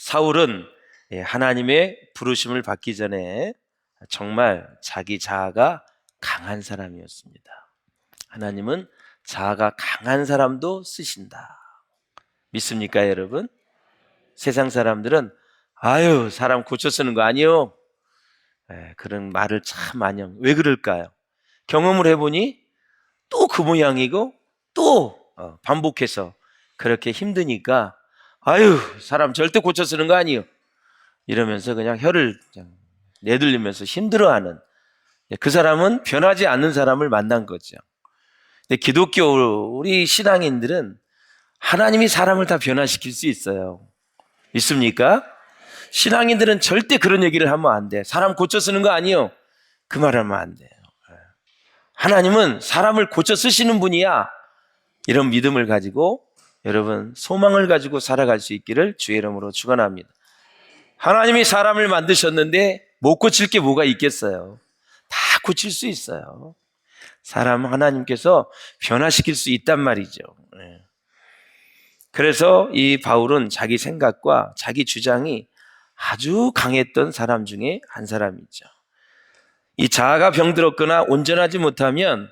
사울은 하나님의 부르심을 받기 전에 정말 자기 자아가 강한 사람이었습니다. 하나님은 자아가 강한 사람도 쓰신다. 믿습니까, 여러분? 세상 사람들은 아유, 사람 고쳐 쓰는 거 아니요? 그런 말을 참 많이 합니다. 왜 그럴까요? 경험을 해보니 또 그 모양이고 또 반복해서 그렇게 힘드니까 아유, 사람 절대 고쳐 쓰는 거 아니요? 이러면서 그냥 혀를 그냥 내돌리면서 힘들어하는, 그 사람은 변하지 않는 사람을 만난 거죠. 근데 기독교 우리 신앙인들은 하나님이 사람을 다 변화시킬 수 있어요. 있습니까? 신앙인들은 절대 그런 얘기를 하면 안 돼. 사람 고쳐 쓰는 거 아니요? 그 말 하면 안 돼요. 하나님은 사람을 고쳐 쓰시는 분이야. 이런 믿음을 가지고 여러분 소망을 가지고 살아갈 수 있기를 주의 이름으로 축원합니다. 하나님이 사람을 만드셨는데 못 고칠 게 뭐가 있겠어요? 다 고칠 수 있어요. 사람 하나님께서 변화시킬 수 있단 말이죠. 그래서 이 바울은 자기 생각과 자기 주장이 아주 강했던 사람 중에 한 사람이죠. 이 자아가 병들었거나 온전하지 못하면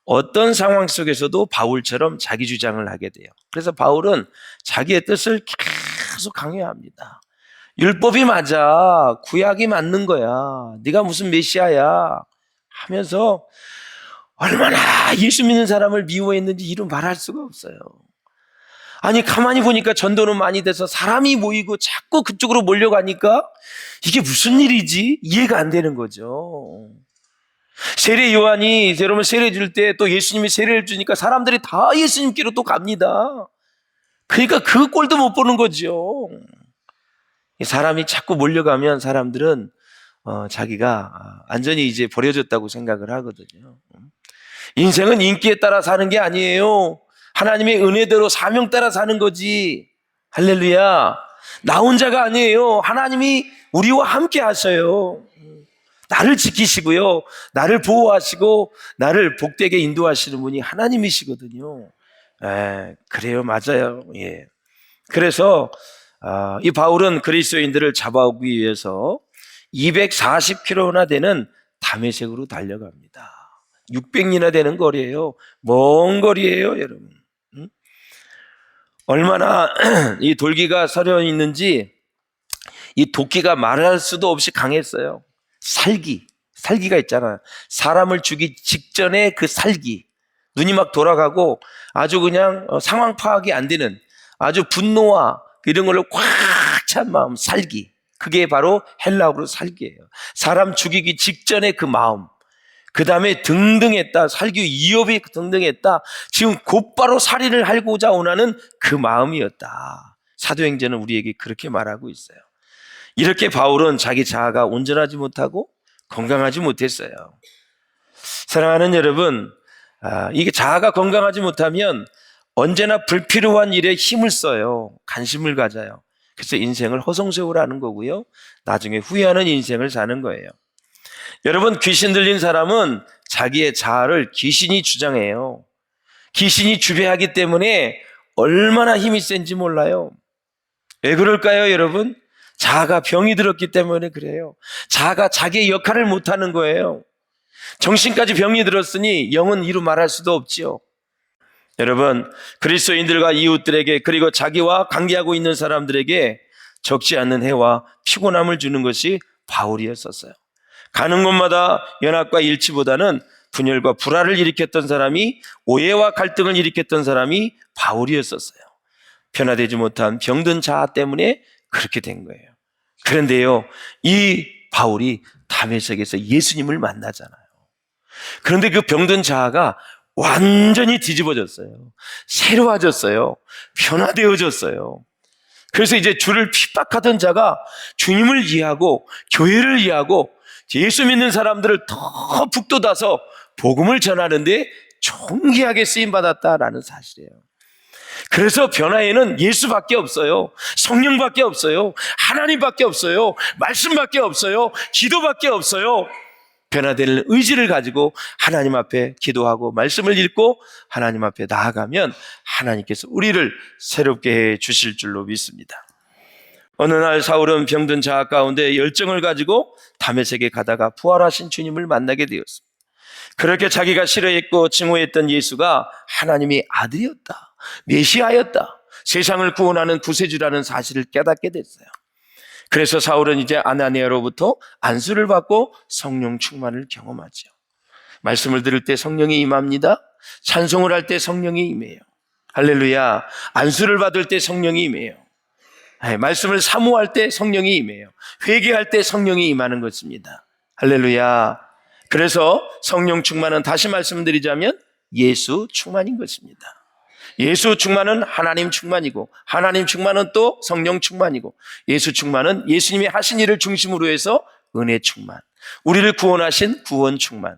어떤 상황 속에서도 바울처럼 자기 주장을 하게 돼요. 그래서 바울은 자기의 뜻을 계속 강요합니다. 율법이 맞아. 구약이 맞는 거야. 네가 무슨 메시아야 하면서 얼마나 예수 믿는 사람을 미워했는지 이루 말할 수가 없어요. 아니 가만히 보니까 전도는 많이 돼서 사람이 모이고 자꾸 그쪽으로 몰려가니까 이게 무슨 일이지? 이해가 안 되는 거죠. 세례 요한이 여러분 세례 줄 때 또 예수님이 세례를 주니까 사람들이 다 예수님께로 또 갑니다. 그러니까 그 꼴도 못 보는 거죠. 사람이 자꾸 몰려가면 사람들은 자기가 완전히 이제 버려졌다고 생각을 하거든요. 인생은 인기에 따라 사는 게 아니에요. 하나님의 은혜대로 사명 따라 사는 거지. 할렐루야. 나 혼자가 아니에요. 하나님이 우리와 함께 하셔요. 나를 지키시고요, 나를 보호하시고 나를 복되게 인도하시는 분이 하나님이시거든요. 그래요, 맞아요. 예. 그래서 이 바울은 그리스도인들을 잡아오기 위해서 240km나 되는 다메섹으로 달려갑니다. 600리나 되는 거리예요. 먼 거리예요, 여러분. 얼마나 이 돌기가 서려 있는지 이 도끼가 말할 수도 없이 강했어요. 살기가 있잖아요. 사람을 죽이기 직전에 그 살기. 눈이 막 돌아가고 아주 그냥 상황 파악이 안 되는 아주 분노와 이런 걸로 꽉 찬 마음, 살기. 그게 바로 헬라어로 살기예요. 사람 죽이기 직전에 그 마음. 그 다음에 등등했다. 살기 위협이 등등했다. 지금 곧바로 살인을 하고자 원하는 그 마음이었다. 사도행전은 우리에게 그렇게 말하고 있어요. 이렇게 바울은 자기 자아가 온전하지 못하고 건강하지 못했어요. 사랑하는 여러분, 이게 자아가 건강하지 못하면 언제나 불필요한 일에 힘을 써요. 관심을 가져요. 그래서 인생을 허송세월하는 거고요, 나중에 후회하는 인생을 사는 거예요. 여러분, 귀신 들린 사람은 자기의 자아를 귀신이 주장해요. 귀신이 주배하기 때문에 얼마나 힘이 센지 몰라요. 왜 그럴까요, 여러분? 자아가 병이 들었기 때문에 그래요. 자아가 자기의 역할을 못하는 거예요. 정신까지 병이 들었으니 영은 이루 말할 수도 없지요. 여러분, 그리스도인들과 이웃들에게 그리고 자기와 관계하고 있는 사람들에게 적지 않는 해와 피곤함을 주는 것이 바울이었었어요. 가는 곳마다 연합과 일치보다는 분열과 불화를 일으켰던 사람이, 오해와 갈등을 일으켰던 사람이 바울이었었어요. 변화되지 못한 병든 자아 때문에 그렇게 된 거예요. 그런데요, 이 바울이 다메섹에서 예수님을 만나잖아요. 그런데 그 병든 자아가 완전히 뒤집어졌어요. 새로워졌어요. 변화되어졌어요. 그래서 이제 주를 핍박하던 자가 주님을 이해하고 교회를 이해하고 예수 믿는 사람들을 더 북돋아서 복음을 전하는데 존귀하게 쓰임받았다라는 사실이에요. 그래서 변화에는 예수밖에 없어요. 성령밖에 없어요. 하나님밖에 없어요. 말씀밖에 없어요. 기도밖에 없어요. 변화되는 의지를 가지고 하나님 앞에 기도하고 말씀을 읽고 하나님 앞에 나아가면 하나님께서 우리를 새롭게 해 주실 줄로 믿습니다. 어느 날 사울은 병든 자아 가운데 열정을 가지고 다메섹에 가다가 부활하신 주님을 만나게 되었습니다. 그렇게 자기가 싫어했고 증오했던 예수가 하나님의 아들이었다, 메시아였다, 세상을 구원하는 구세주라는 사실을 깨닫게 됐어요. 그래서 사울은 이제 아나니아로부터 안수를 받고 성령 충만을 경험하죠. 말씀을 들을 때 성령이 임합니다. 찬송을 할 때 성령이 임해요. 할렐루야. 안수를 받을 때 성령이 임해요. 말씀을 사모할 때 성령이 임해요. 회개할 때 성령이 임하는 것입니다. 할렐루야. 그래서 성령 충만은 다시 말씀드리자면 예수 충만인 것입니다. 예수 충만은 하나님 충만이고, 하나님 충만은 또 성령 충만이고, 예수 충만은 예수님이 하신 일을 중심으로 해서 은혜 충만, 우리를 구원하신 구원 충만,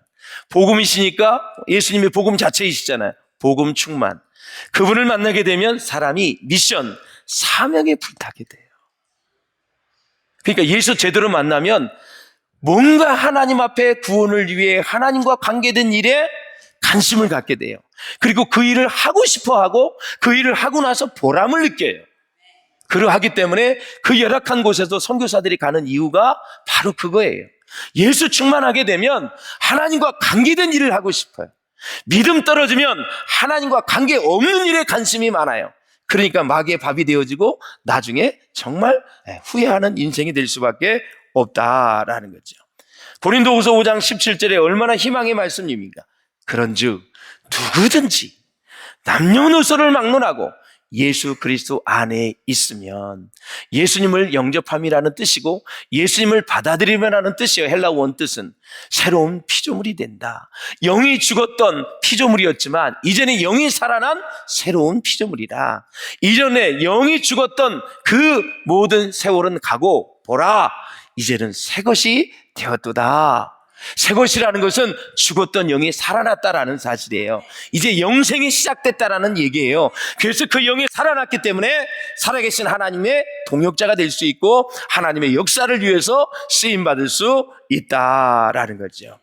복음이시니까 예수님이 복음 자체이시잖아요. 복음 충만. 그분을 만나게 되면 사람이 미션, 사명에 불타게 돼요. 그러니까 예수 제대로 만나면 뭔가 하나님 앞에 구원을 위해 하나님과 관계된 일에 관심을 갖게 돼요. 그리고 그 일을 하고 싶어 하고 그 일을 하고 나서 보람을 느껴요. 그러하기 때문에 그 열악한 곳에서 선교사들이 가는 이유가 바로 그거예요. 예수 충만하게 되면 하나님과 관계된 일을 하고 싶어요. 믿음 떨어지면 하나님과 관계 없는 일에 관심이 많아요. 그러니까 마귀의 밥이 되어지고 나중에 정말 후회하는 인생이 될 수밖에 없다라는 거죠. 고린도후서 5장 17절에 얼마나 희망의 말씀입니까? 그런즉 누구든지 남녀노소를 막론하고 예수 그리스도 안에 있으면, 예수님을 영접함이라는 뜻이고 예수님을 받아들이면라는 뜻이에요. 헬라 원뜻은 새로운 피조물이 된다. 영이 죽었던 피조물이었지만 이제는 영이 살아난 새로운 피조물이라. 이전에 영이 죽었던 그 모든 세월은 가고 보라, 이제는 새 것이 되었도다. 새 것이라는 것은 죽었던 영이 살아났다라는 사실이에요. 이제 영생이 시작됐다라는 얘기예요. 그래서 그 영이 살아났기 때문에 살아계신 하나님의 동역자가 될 수 있고 하나님의 역사를 위해서 쓰임받을 수 있다라는 거죠.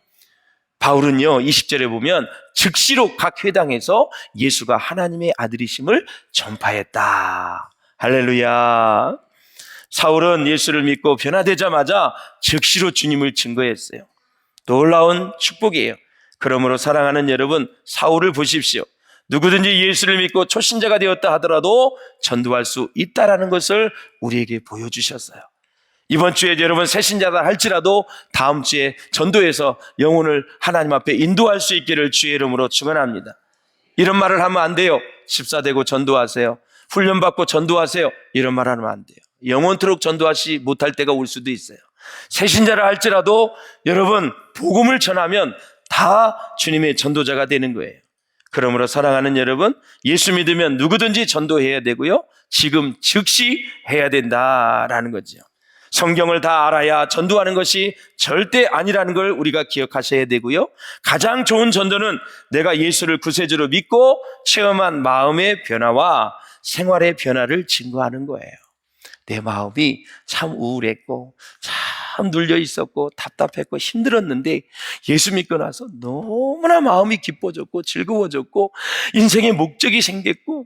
바울은요 20절에 보면 즉시로 각 회당에서 예수가 하나님의 아들이심을 전파했다. 할렐루야. 사울은 예수를 믿고 변화되자마자 즉시로 주님을 증거했어요. 놀라운 축복이에요. 그러므로 사랑하는 여러분, 사울을 보십시오. 누구든지 예수를 믿고 초신자가 되었다 하더라도 전도할 수 있다라는 것을 우리에게 보여주셨어요. 이번 주에 여러분 새신자다 할지라도 다음 주에 전도해서 영혼을 하나님 앞에 인도할 수 있기를 주의 이름으로 축원합니다. 이런 말을 하면 안 돼요. 집사되고 전도하세요, 훈련받고 전도하세요, 이런 말 하면 안 돼요. 영원토록 전도하지 못할 때가 올 수도 있어요. 새신자라 할지라도 여러분 복음을 전하면 다 주님의 전도자가 되는 거예요. 그러므로 사랑하는 여러분, 예수 믿으면 누구든지 전도해야 되고요, 지금 즉시 해야 된다라는 거죠. 성경을 다 알아야 전도하는 것이 절대 아니라는 걸 우리가 기억하셔야 되고요, 가장 좋은 전도는 내가 예수를 구세주로 믿고 체험한 마음의 변화와 생활의 변화를 증거하는 거예요. 내 마음이 참 우울했고 참 눌려 있었고 답답했고 힘들었는데 예수 믿고 나서 너무나 마음이 기뻐졌고 즐거워졌고 인생의 목적이 생겼고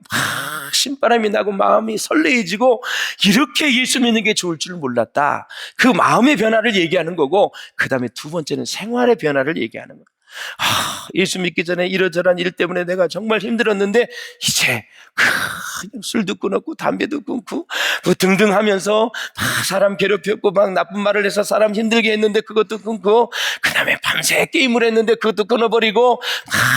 신바람이 나고 마음이 설레해지고 이렇게 예수 믿는 게 좋을 줄 몰랐다. 그 마음의 변화를 얘기하는 거고, 그 다음에 두 번째는 생활의 변화를 얘기하는 거예요. 예수 믿기 전에 이러저러한 일 때문에 내가 정말 힘들었는데 이제 술도 끊었고 담배도 끊고 등등 하면서 사람 괴롭혔고 막 나쁜 말을 해서 사람 힘들게 했는데 그것도 끊고, 그 다음에 밤새 게임을 했는데 그것도 끊어버리고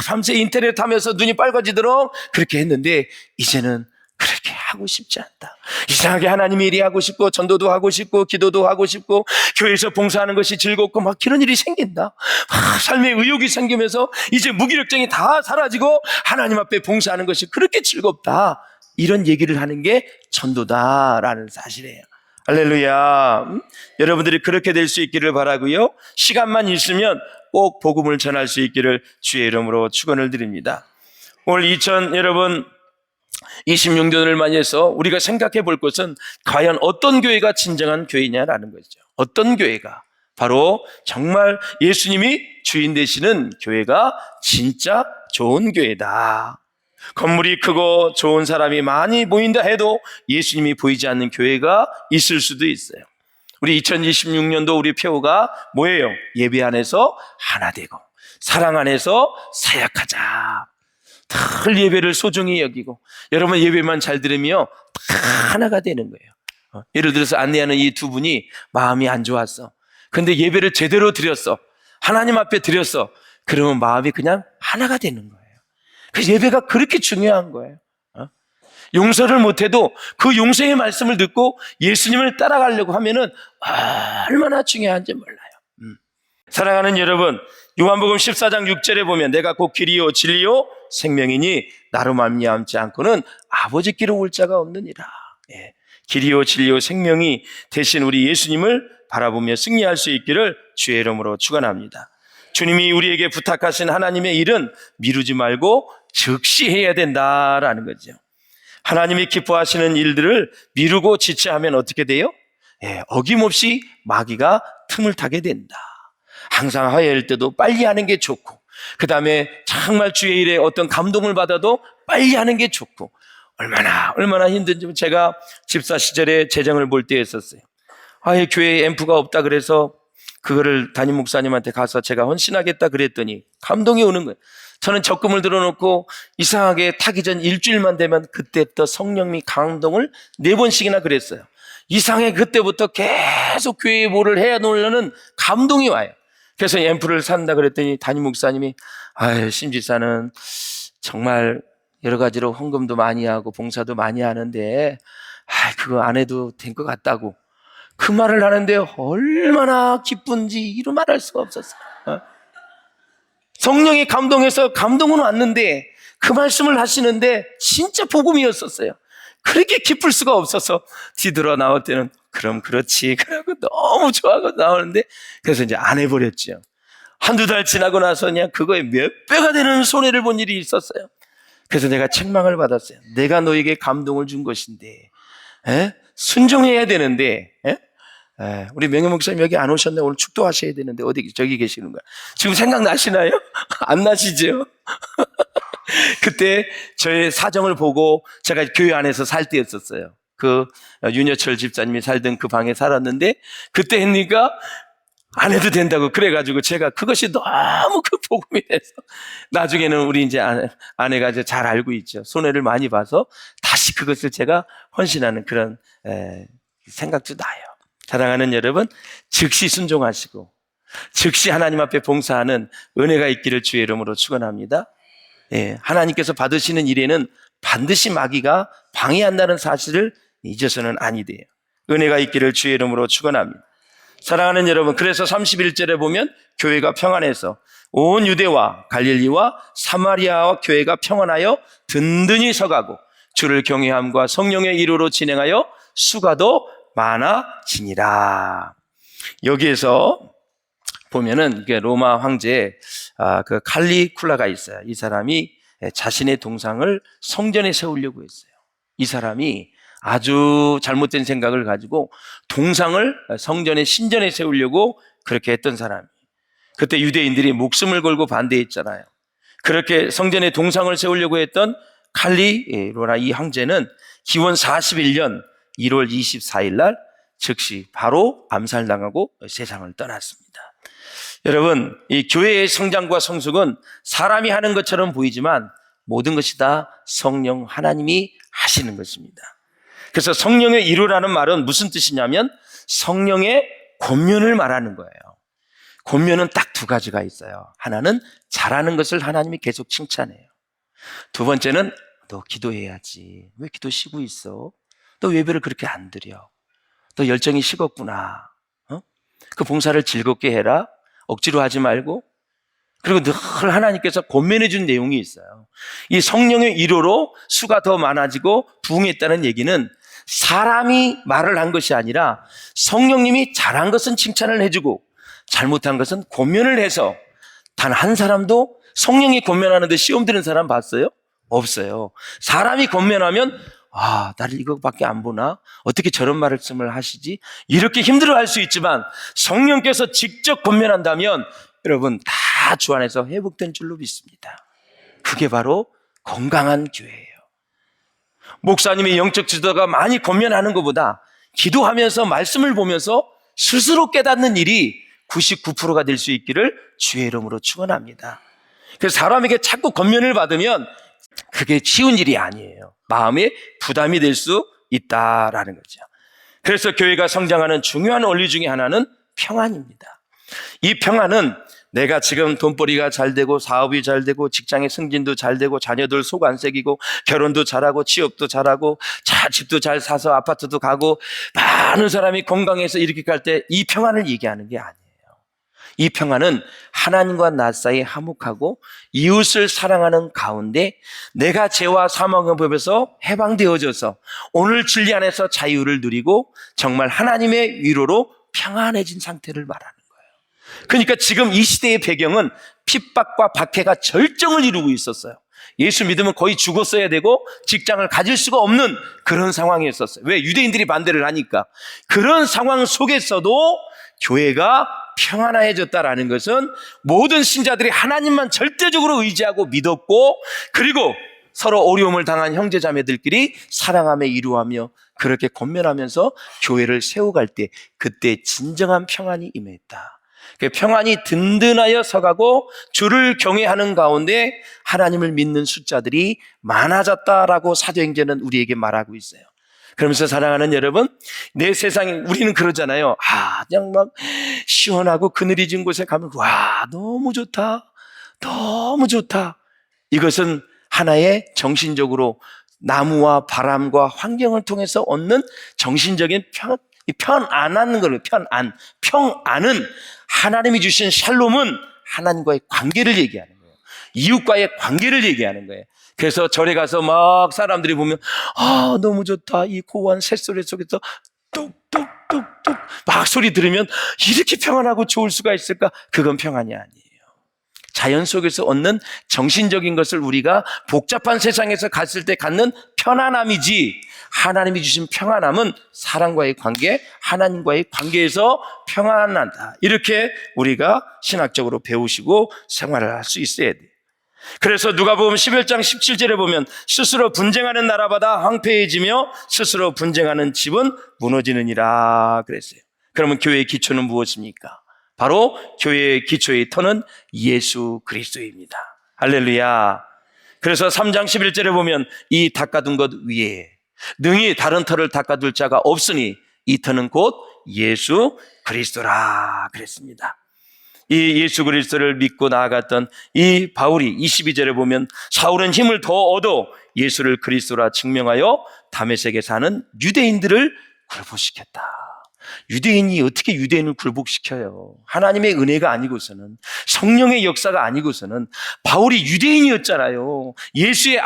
밤새 인터넷 하면서 눈이 빨개지도록 그렇게 했는데 이제는 그렇게 하고 싶지 않다. 이상하게 하나님의 일이 하고 싶고 전도도 하고 싶고 기도도 하고 싶고 교회에서 봉사하는 것이 즐겁고 막 그런 일이 생긴다. 삶에 의욕이 생기면서 이제 무기력증이 다 사라지고 하나님 앞에 봉사하는 것이 그렇게 즐겁다. 이런 얘기를 하는 게 전도다라는 사실이에요. 할렐루야. 여러분들이 그렇게 될 수 있기를 바라고요, 시간만 있으면 꼭 복음을 전할 수 있기를 주의 이름으로 축원을 드립니다. 오늘 여러분 26년을 맞이해서 우리가 생각해 볼 것은 과연 어떤 교회가 진정한 교회냐라는 거죠. 어떤 교회가 바로 정말 예수님이 주인 되시는 교회가 진짜 좋은 교회다. 건물이 크고 좋은 사람이 많이 모인다 해도 예수님이 보이지 않는 교회가 있을 수도 있어요. 우리 2026년도 우리 표가 뭐예요? 예배 안에서 하나 되고 사랑 안에서 사역하자. 늘 예배를 소중히 여기고 여러분 예배만 잘 들으면 다 하나가 되는 거예요. 예를 들어서 안내하는 이 두 분이 마음이 안 좋았어. 근데 예배를 제대로 드렸어. 하나님 앞에 드렸어. 그러면 마음이 그냥 하나가 되는 거예요. 그래서 예배가 그렇게 중요한 거예요. 용서를 못해도 그 용서의 말씀을 듣고 예수님을 따라가려고 하면은 얼마나 중요한지 몰라요. 사랑하는 여러분, 요한복음 14장 6절에 보면 내가 곧 길이요 진리요 생명이니 나로 말미암지 않고는 아버지께로 올 자가 없느니라. 길이요 진리요 생명이 대신 우리 예수님을 바라보며 승리할 수 있기를 주의 이름으로 축원합니다. 주님이 우리에게 부탁하신 하나님의 일은 미루지 말고 즉시 해야 된다라는 거죠. 하나님이 기뻐하시는 일들을 미루고 지체하면 어떻게 돼요? 어김없이 마귀가 틈을 타게 된다. 항상 하야할 때도 빨리 하는 게 좋고, 그 다음에 정말 주의 일에 어떤 감동을 받아도 빨리 하는 게 좋고, 얼마나 힘든지. 제가 집사 시절에 재정을 볼 때였었어요. 교회에 앰프가 없다 그래서 그거를 담임 목사님한테 가서 제가 헌신하겠다 그랬더니 감동이 오는 거예요. 저는 적금을 들어놓고 이상하게 타기 전 일주일만 되면 그때부터 성령님이 감동을 4번씩이나 그랬어요. 이상하게 그때부터 계속 교회에 뭐를 해야 놓으려는 감동이 와요. 그래서 앰프를 산다 그랬더니 담임 목사님이 심지사는 정말 여러 가지로 헌금도 많이 하고 봉사도 많이 하는데 그거 안 해도 된 것 같다고 그 말을 하는데 얼마나 기쁜지 이루 말할 수가 없었어요. 성령이 감동해서 감동은 왔는데 그 말씀을 하시는데 진짜 복음이었었어요. 그렇게 기쁠 수가 없어서 뒤돌아 나올 때는 그럼 그렇지 그러고 너무 좋아하고 나오는데 그래서 이제 안 해버렸죠. 한두 달 지나고 나서 그냥 그거에 몇 배가 되는 손해를 본 일이 있었어요. 그래서 내가 책망을 받았어요. 내가 너에게 감동을 준 것인데 순종해야 되는데 우리 명예 목사님 여기 안 오셨네. 오늘 축도하셔야 되는데 어디 저기 계시는 거야. 지금 생각나시나요? 안 나시죠? 그때 저의 사정을 보고 제가 교회 안에서 살 때였었어요. 그 윤여철 집사님이 살던 그 방에 살았는데 그때 했니까 안 해도 된다고 그래가지고 제가 그것이 너무 그 복음이 돼서 나중에는 우리 이제 아내가 이제 잘 알고 있죠. 손해를 많이 봐서 다시 그것을 제가 헌신하는 그런 생각도 나요. 사랑하는 여러분, 즉시 순종하시고 즉시 하나님 앞에 봉사하는 은혜가 있기를 주의 이름으로 축원합니다. 하나님께서 받으시는 일에는 반드시 마귀가 방해한다는 사실을 잊어서는 아니 돼요. 은혜가 있기를 주의 이름으로 축원합니다. 사랑하는 여러분, 그래서 31절에 보면 교회가 평안해서 온 유대와 갈릴리와 사마리아와 교회가 평안하여 든든히 서가고 주를 경외함과 성령의 이루로 진행하여 수가도 많아지니라. 여기에서 보면은 로마 황제 그 칼리쿨라가 있어요. 이 사람이 자신의 동상을 성전에 세우려고 했어요. 이 사람이 아주 잘못된 생각을 가지고 동상을 성전의 신전에 세우려고 그렇게 했던 사람이에요. 그때 유대인들이 목숨을 걸고 반대했잖아요. 그렇게 성전에 동상을 세우려고 했던 칼리로라 이 황제는 기원 41년 1월 24일 날 즉시 바로 암살당하고 세상을 떠났습니다. 여러분, 이 교회의 성장과 성숙은 사람이 하는 것처럼 보이지만 모든 것이 다 성령 하나님이 하시는 것입니다. 그래서 성령의 이루라는 말은 무슨 뜻이냐면 성령의 권면을 말하는 거예요. 권면은 딱 2가지가 있어요. 하나는 잘하는 것을 하나님이 계속 칭찬해요. 2번째는 너 기도해야지. 왜 기도 쉬고 있어? 너 예배를 그렇게 안 드려. 너 열정이 식었구나. 그 봉사를 즐겁게 해라. 억지로 하지 말고. 그리고 늘 하나님께서 권면해 준 내용이 있어요. 이 성령의 위로로 수가 더 많아지고 부흥했다는 얘기는 사람이 말을 한 것이 아니라 성령님이 잘한 것은 칭찬을 해주고 잘못한 것은 권면을 해서 단 한 사람도 성령이 권면하는데 시험 드는 사람 봤어요? 없어요. 사람이 권면하면 나를 이거밖에 안 보나? 어떻게 저런 말씀을 하시지? 이렇게 힘들어할 수 있지만 성령께서 직접 권면한다면 여러분 다 주 안에서 회복된 줄로 믿습니다. 그게 바로 건강한 교회예요. 목사님의 영적 지도가 많이 권면하는 것보다 기도하면서 말씀을 보면서 스스로 깨닫는 일이 99%가 될 수 있기를 주의 이름으로 축원합니다. 그래서 사람에게 자꾸 권면을 받으면 그게 쉬운 일이 아니에요. 마음에 부담이 될 수 있다라는 거죠. 그래서 교회가 성장하는 중요한 원리 중에 하나는 평안입니다. 이 평안은 내가 지금 돈벌이가 잘 되고 사업이 잘 되고 직장의 승진도 잘 되고 자녀들 속 안 새기고 결혼도 잘하고 취업도 잘하고 집도 잘 사서 아파트도 가고 많은 사람이 건강해서 이렇게 갈 때 이 평안을 얘기하는 게 아니에요. 이 평안은 하나님과 나 사이 화목하고 이웃을 사랑하는 가운데 내가 죄와 사망의 법에서 해방되어져서 오늘 진리 안에서 자유를 누리고 정말 하나님의 위로로 평안해진 상태를 말하는 거예요. 그러니까 지금 이 시대의 배경은 핍박과 박해가 절정을 이루고 있었어요. 예수 믿으면 거의 죽었어야 되고 직장을 가질 수가 없는 그런 상황이었었어요. 왜? 유대인들이 반대를 하니까. 그런 상황 속에서도 교회가 평안해졌다라는 것은 모든 신자들이 하나님만 절대적으로 의지하고 믿었고, 그리고 서로 어려움을 당한 형제자매들끼리 사랑하며 이루하며 그렇게 권면하면서 교회를 세워갈 때 그때 진정한 평안이 임했다. 그 평안이 든든하여 서가고 주를 경외하는 가운데 하나님을 믿는 숫자들이 많아졌다라고 사도행전은 우리에게 말하고 있어요. 그러면서 사랑하는 여러분, 내 세상에 우리는 그러잖아요. 그냥 막 시원하고 그늘이 진 곳에 가면 와, 너무 좋다. 너무 좋다. 이것은 하나의 정신적으로 나무와 바람과 환경을 통해서 얻는 정신적인 평안한 거예요. 평안은 하나님이 주신 샬롬은 하나님과의 관계를 얘기하는 거예요. 이웃과의 관계를 얘기하는 거예요. 그래서 절에 가서 막 사람들이 보면 너무 좋다. 이 고요한 새소리 속에서 뚝뚝뚝뚝 막 소리 들으면 이렇게 평안하고 좋을 수가 있을까? 그건 평안이 아니에요. 자연 속에서 얻는 정신적인 것을 우리가 복잡한 세상에서 갔을 때 갖는 편안함이지, 하나님이 주신 평안함은 사람과의 관계, 하나님과의 관계에서 평안하다. 이렇게 우리가 신학적으로 배우시고 생활을 할 수 있어야 돼요. 그래서 누가복음 11장 17절에 보면 스스로 분쟁하는 나라마다 황폐해지며 스스로 분쟁하는 집은 무너지느니라 그랬어요. 그러면 교회의 기초는 무엇입니까? 바로 교회의 기초의 터는 예수 그리스도입니다. 할렐루야. 그래서 3장 11절에 보면 이 닦아둔 것 위에 능히 다른 터를 닦아둘 자가 없으니 이 터는 곧 예수 그리스도라 그랬습니다. 이 예수 그리스도를 믿고 나아갔던 이 바울이 22절에 보면 사울은 힘을 더 얻어 예수를 그리스도라 증명하여 다메섹에 사는 유대인들을 굴복시켰다. 유대인이 어떻게 유대인을 굴복시켜요? 하나님의 은혜가 아니고서는, 성령의 역사가 아니고서는. 바울이 유대인이었잖아요. 예수의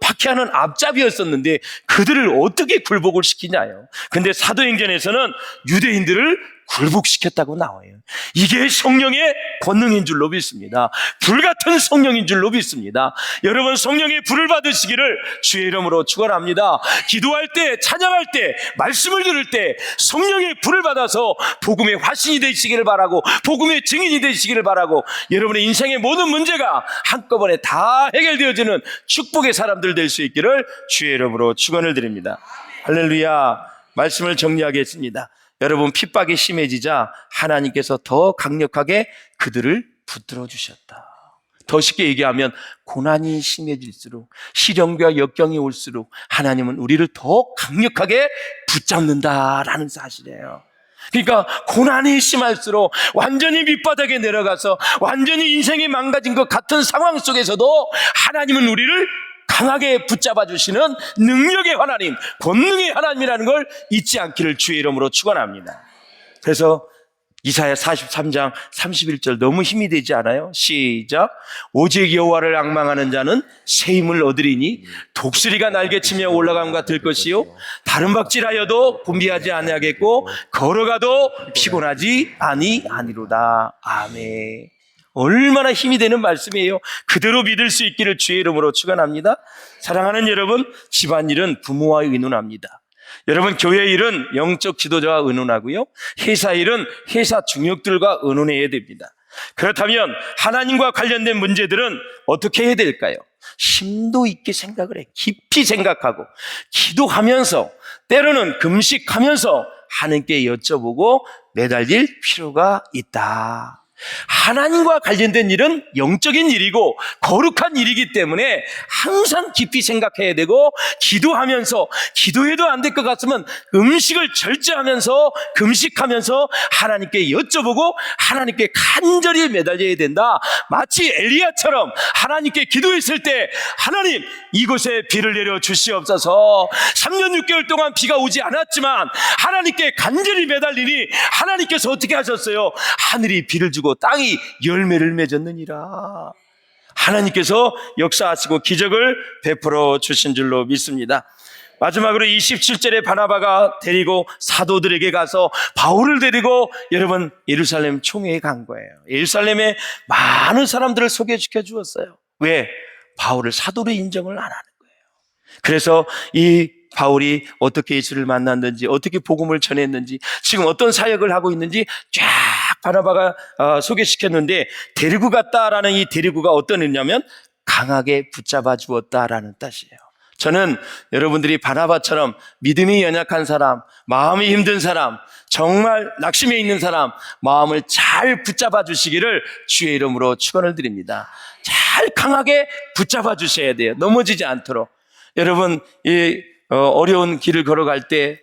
박해하는 앞잡이였었는데 그들을 어떻게 굴복을 시키냐요. 근데 사도행전에서는 유대인들을 굴복시켰다고 나와요. 이게 성령의 권능인 줄로 믿습니다. 불같은 성령인 줄로 믿습니다. 여러분, 성령의 불을 받으시기를 주의 이름으로 축원합니다. 기도할 때, 찬양할 때, 말씀을 들을 때 성령의 불을 받아서 복음의 화신이 되시기를 바라고, 복음의 증인이 되시기를 바라고, 여러분의 인생의 모든 문제가 한꺼번에 다 해결되어지는 축복의 사람들 될 수 있기를 주의 이름으로 축원을 드립니다. 할렐루야. 말씀을 정리하겠습니다. 여러분, 핍박이 심해지자 하나님께서 더 강력하게 그들을 붙들어 주셨다. 더 쉽게 얘기하면 고난이 심해질수록, 시련과 역경이 올수록 하나님은 우리를 더 강력하게 붙잡는다라는 사실이에요. 그러니까 고난이 심할수록 완전히 밑바닥에 내려가서 완전히 인생이 망가진 것 같은 상황 속에서도 하나님은 우리를 강하게 붙잡아 주시는 능력의 하나님, 권능의 하나님이라는 걸 잊지 않기를 주의 이름으로 축원합니다. 그래서 이사야 43장 31절 너무 힘이 되지 않아요? 시작. 오직 여호와를 앙망하는 자는 새 힘을 얻으리니 독수리가 날개치며 올라감과 들 것이요 다른 박질하여도 곤비하지 아니하겠고 걸어가도 피곤하지 아니하니로다. 아멘. 얼마나 힘이 되는 말씀이에요. 그대로 믿을 수 있기를 주의 이름으로 축원합니다. 사랑하는 여러분, 집안일은 부모와 의논합니다. 여러분, 교회 일은 영적 지도자와 의논하고요, 회사 일은 회사 중역들과 의논해야 됩니다. 그렇다면 하나님과 관련된 문제들은 어떻게 해야 될까요? 심도 있게 생각을 해. 깊이 생각하고 기도하면서 때로는 금식하면서 하나님께 여쭤보고 매달릴 필요가 있다. 하나님과 관련된 일은 영적인 일이고 거룩한 일이기 때문에 항상 깊이 생각해야 되고, 기도하면서, 기도해도 안 될 것 같으면 음식을 절제하면서 금식하면서 하나님께 여쭤보고 하나님께 간절히 매달려야 된다. 마치 엘리야처럼 하나님께 기도했을 때, 하나님 이곳에 비를 내려 주시옵소서. 3년 6개월 동안 비가 오지 않았지만 하나님께 간절히 매달리니 하나님께서 어떻게 하셨어요? 하늘이 비를 주고 땅이 열매를 맺었느니라. 하나님께서 역사하시고 기적을 베풀어 주신 줄로 믿습니다. 마지막으로 27절에 바나바가 데리고 사도들에게 가서 바울을 데리고 여러분 예루살렘 총회에 간 거예요. 예루살렘에 많은 사람들을 소개시켜 주었어요. 왜? 바울을 사도로 인정을 안 하는 거예요. 그래서 이 바울이 어떻게 예수를 만났는지, 어떻게 복음을 전했는지, 지금 어떤 사역을 하고 있는지 쫙 바나바가 소개시켰는데, 데리고 갔다라는 이 데리고가 어떤 의미냐면 강하게 붙잡아 주었다라는 뜻이에요. 저는 여러분들이 바나바처럼 믿음이 연약한 사람, 마음이 힘든 사람, 정말 낙심해 있는 사람 마음을 잘 붙잡아 주시기를 주의 이름으로 축원을 드립니다. 잘 강하게 붙잡아 주셔야 돼요. 넘어지지 않도록. 여러분 어려운 길을 걸어갈 때,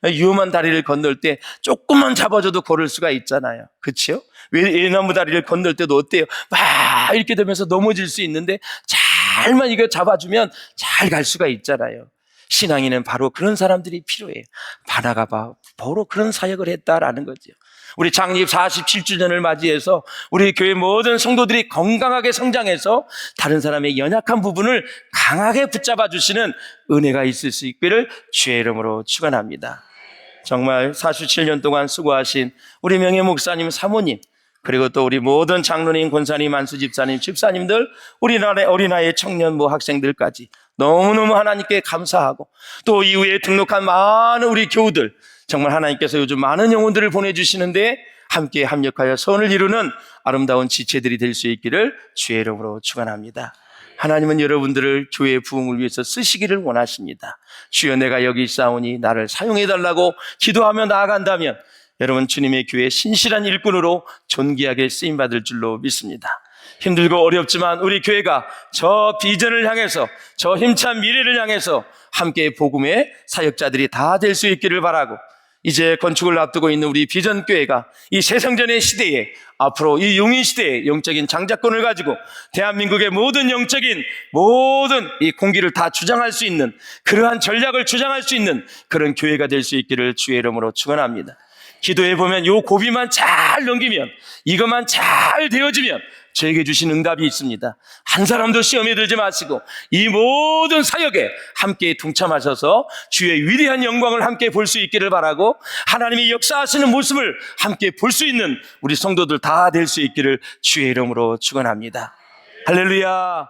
위험한 다리를 건널 때 조금만 잡아줘도 걸을 수가 있잖아요. 그렇죠? 외나무 다리를 건널 때도 어때요? 막 이렇게 되면서 넘어질 수 있는데 잘만 이거 잡아주면 잘 갈 수가 있잖아요. 신앙인은 바로 그런 사람들이 필요해요. 바나바가 바로 그런 사역을 했다라는 거죠. 우리 창립 47주년을 맞이해서 우리 교회 모든 성도들이 건강하게 성장해서 다른 사람의 연약한 부분을 강하게 붙잡아 주시는 은혜가 있을 수 있기를 주의 이름으로 축원합니다. 정말 47년 동안 수고하신 우리 명예 목사님, 사모님, 그리고 또 우리 모든 장로님, 권사님, 안수 집사님, 집사님들, 우리나라의 어린아이, 청년, 학생들까지 너무너무 하나님께 감사하고, 또 이후에 등록한 많은 우리 교우들, 정말 하나님께서 요즘 많은 영혼들을 보내주시는데 함께 합력하여 선을 이루는 아름다운 지체들이 될 수 있기를 주의 이름으로 축원합니다. 하나님은 여러분들을 교회의 부흥을 위해서 쓰시기를 원하십니다. 주여, 내가 여기 있사오니 나를 사용해달라고 기도하며 나아간다면 여러분 주님의 교회의 신실한 일꾼으로 존귀하게 쓰임받을 줄로 믿습니다. 힘들고 어렵지만 우리 교회가 저 비전을 향해서, 저 힘찬 미래를 향해서 함께 복음의 사역자들이 다 될 수 있기를 바라고, 이제 건축을 앞두고 있는 우리 비전교회가 이 새성전의 시대에, 앞으로 이 용인 시대의 영적인 장자권을 가지고 대한민국의 모든 영적인 모든 이 공기를 다 주장할 수 있는, 그러한 전략을 주장할 수 있는 그런 교회가 될 수 있기를 주의 이름으로 축원합니다. 기도해 보면 요 고비만 잘 넘기면, 이것만 잘 되어지면 저에게 주신 응답이 있습니다. 한 사람도 시험에 들지 마시고 이 모든 사역에 함께 동참하셔서 주의 위대한 영광을 함께 볼 수 있기를 바라고, 하나님이 역사하시는 모습을 함께 볼 수 있는 우리 성도들 다 될 수 있기를 주의 이름으로 축원합니다. 할렐루야.